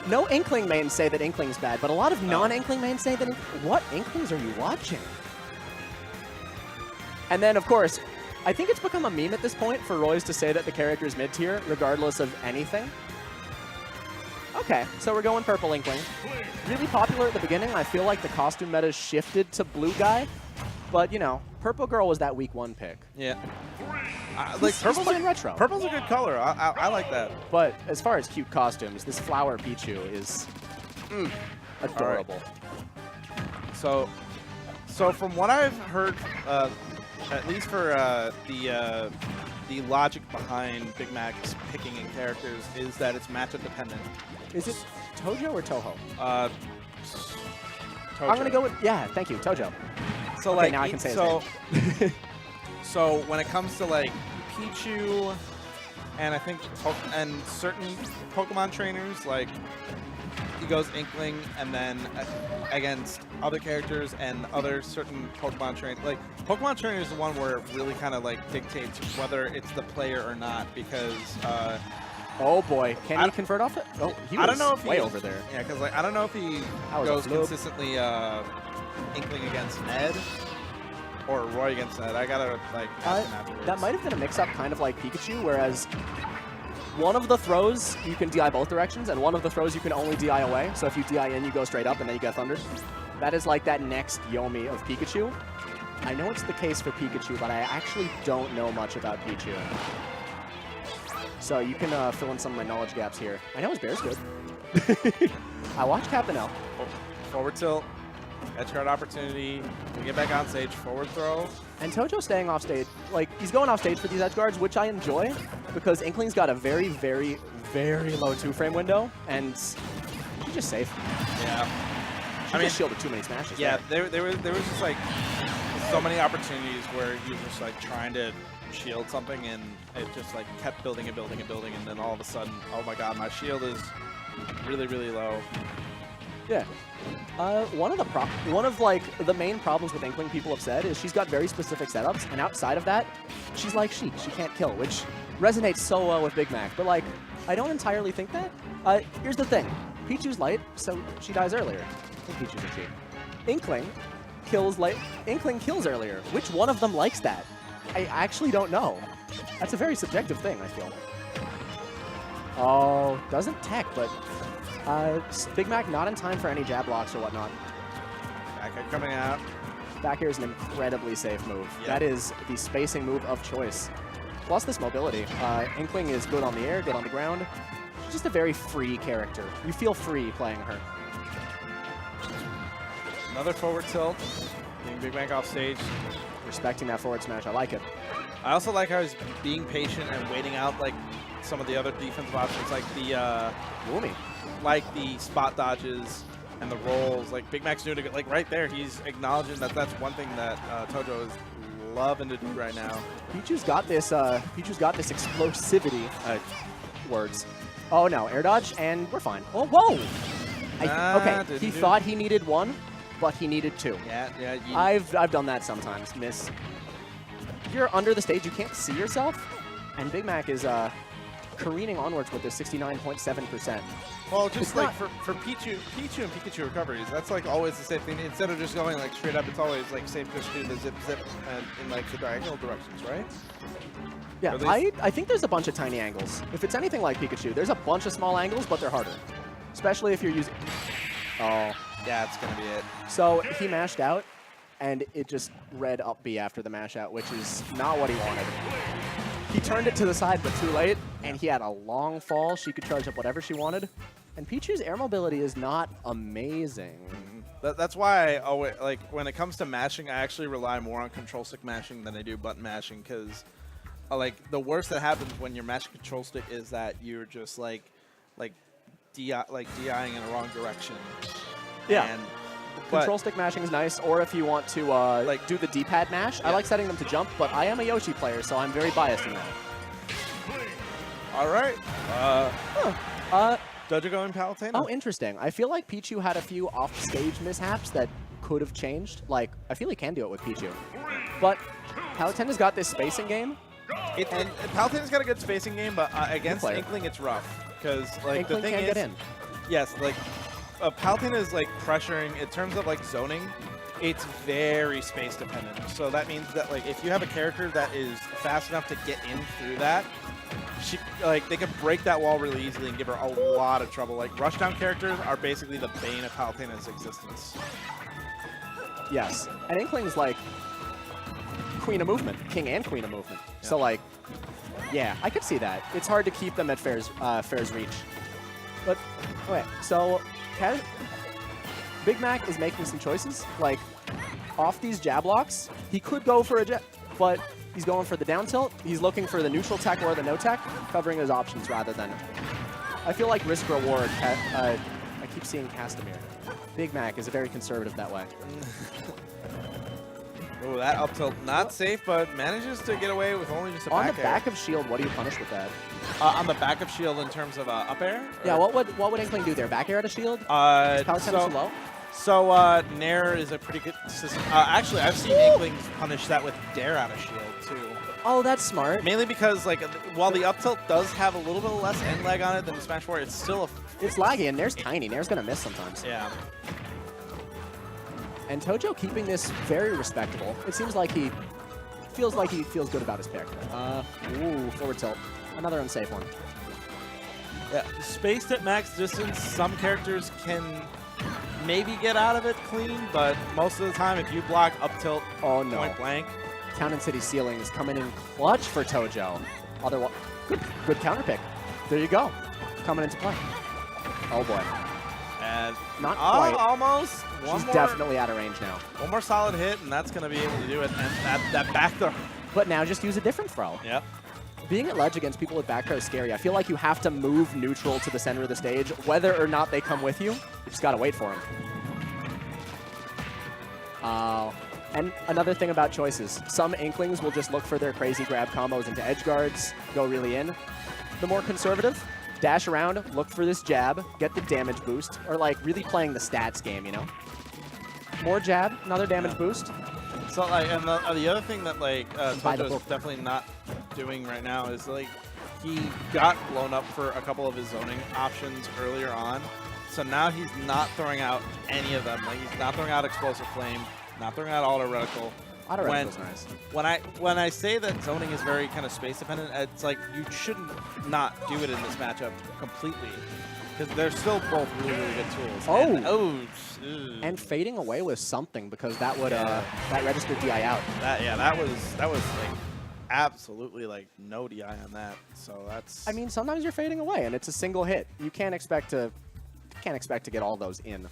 no Inkling mains say that Inkling's bad, but a lot of non-Inkling mains say that what Inklings are you watching? And then, of course, I think it's become a meme at this point for Roy's to say that the character is mid-tier, regardless of anything. Okay, so we're going purple Inkling. Really popular at the beginning. I feel like the costume meta shifted to blue guy, but, you know, purple girl was that week 1 pick. Yeah. Like purple's playing retro. Purple's a good color. I like that. But as far as cute costumes, this flower Pichu is adorable. Right. So from what I've heard, at least for the logic behind Big Mac's picking in characters is that it's matchup dependent. Is it Tojo or Toho? Tojo. I'm gonna go with thank you, Tojo. So okay, like now I can say his name. So when it comes to like Pichu, and I think certain Pokemon trainers, like he goes Inkling, and then against other characters and other certain Pokemon trainers, like Pokemon trainer is the one where it really kind of like dictates whether it's the player or not, because oh boy, can he convert off it? Oh, he was I don't know if way over there. Yeah, because like I don't know if he goes consistently Inkling against Ned or Roy against Ned. I gotta like ask him afterwards. That might have been a mix-up, kind of like Pikachu, whereas one of the throws you can DI both directions, and one of the throws you can only DI away. So if you DI in, you go straight up, and then you get Thunder. That is like that next Yomi of Pikachu. I know it's the case for Pikachu, but I actually don't know much about Pichu. So you can fill in some of my knowledge gaps here. I know his bear's good. I watch Captain L. Forward tilt, edge guard opportunity, we get back on stage, forward throw. And Tojo staying off stage, like, he's going off stage for these edge guards, which I enjoy, because Inkling's got a very, very, very low 2-frame window, and she's just safe. Yeah. She just shielded too many smashes. Yeah, there was just like so many opportunities where he was just like trying to shield something, and it just like kept building and building and building, and then all of a sudden, oh my god, my shield is really, really low. Yeah. One of like the main problems with Inkling people have said is she's got very specific setups, and outside of that, she's like Sheik. She can't kill, which resonates so well with Big Mac. But like, I don't entirely think that. Here's the thing: Pichu's light, so she dies earlier. I think Pichu's a cheat. Inkling kills light. Inkling kills earlier. Which one of them likes that? I actually don't know. That's a very subjective thing, I feel. Oh, doesn't tech, but Big Mac not in time for any jab blocks or whatnot. Back air coming out. Back air is an incredibly safe move. Yep. That is the spacing move of choice. Plus this mobility. Inkling is good on the air, good on the ground. She's just a very free character. You feel free playing her. Another forward tilt. Getting Big Mac off stage. Respecting that forward smash. I like it. I also like how he's being patient and waiting out like some of the other defensive options, like the Woomy. Like the spot dodges and the rolls. Like Big Mac's doing it, like right there. He's acknowledging that that's one thing that Tojo is loving to do right now. Pichu's got this. Pichu's got this explosivity. Words. Oh no, air dodge, and we're fine. Oh whoa! Okay, he thought he needed one, but he needed two. Yeah. I've done that sometimes. Miss. If you're under the stage, you can't see yourself, and Big Mac is careening onwards with this 69.7%. Well, just like for Pichu and Pikachu recoveries, that's like always the same thing. Instead of just going like straight up, it's always like safe just do the zip in like the diagonal directions, right? Yeah, I think there's a bunch of tiny angles. If it's anything like Pikachu, there's a bunch of small angles, but they're harder. Especially if you're using... Oh. Yeah, that's going to be it. So he mashed out, and it just read up B after the mash out, which is not what he wanted. He turned it to the side, but too late, and he had a long fall. She could charge up whatever she wanted. And Pichu's air mobility is not amazing. That's why I always, like, when it comes to mashing, I actually rely more on control stick mashing than I do button mashing, because like the worst that happens when you're mashing control stick is that you're just like DIing in the wrong direction. Yeah. And, control stick mashing is nice, or if you want to like do the D-pad mash, I like setting them to jump, but I am a Yoshi player, so I'm very biased in that. All right. Tojo going Palutena. Oh, interesting. I feel like Pichu had a few off-stage mishaps that could have changed. Like, I feel he can do it with Pichu. But Palutena's got this spacing game. And Palutena's got a good spacing game, but against Inkling, it's rough. Because like Inkling the thing can't is, get in. yes, like Palutena is like pressuring in terms of like zoning. It's very space dependent. So that means that like if you have a character that is fast enough to get in through that, they can break that wall really easily and give her a lot of trouble. Like rushdown characters are basically the bane of Palutena's existence. Yes, and Inkling's like queen of movement, king and queen of movement. Yeah. So like, yeah, I could see that. It's hard to keep them at fair's reach. But okay, so Big Mac is making some choices. Like off these jab blocks, he could go for a jab, but he's going for the down tilt. He's looking for the neutral tech or the no tech, covering his options rather than. I feel like risk reward. I keep seeing Castamere. Big Mac is very conservative that way. Oh, that up tilt not safe, but manages to get away with only just a On back the air. back of shield, what do you punish with that? On the back of shield in terms of up air? Yeah, what would Inkling do there? Back air at a shield? Is power too low? So Nair is a pretty good system. Actually, I've seen Inklings punish that with Dare out of shield too. Oh, that's smart. Mainly because like while the up tilt does have a little bit less end lag on it than the Smash 4, it's still It's laggy, and Nair's tiny. Nair's gonna miss sometimes. yeah. And Tojo keeping this very respectable. It seems like he feels good about his pick. Ooh, forward tilt. Another unsafe one. Yeah, spaced at max distance, some characters can maybe get out of it clean, but most of the time, if you block up tilt Oh no. point blank, Town and City Ceiling is coming in clutch for Tojo. Otherwise, good counter pick. There you go. Coming into play. Oh boy. and Not quite. almost. She's definitely out of range now. One more solid hit, and that's going to be able to do it. And that back throw. But now just use a different throw. Yep. Being at ledge against people with back throw is scary. I feel like you have to move neutral to the center of the stage, whether or not they come with you. You just got to wait for them. And another thing about choices. Some Inklings will just look for their crazy grab combos into edge guards, go really in. The more conservative, dash around, look for this jab, get the damage boost, or like really playing the stats game, you know? More jab, another damage boost. So like, and the other thing that like Buy the Tojo's book. definitely not doing right now is like he got blown up for a couple of his zoning options earlier on. So now he's not throwing out any of them. Like he's not throwing out explosive flame, not throwing out auto reticle. Auto reticle's nice. When I say that zoning is very kind of space dependent, it's like you shouldn't not do it in this matchup completely. Because they're still both really, really good tools. Oh! And, And fading away was something because that would that registered DI out. that was like absolutely like no DI on that. So that's. I mean, sometimes you're fading away and it's a single hit. You can't expect to get all those in.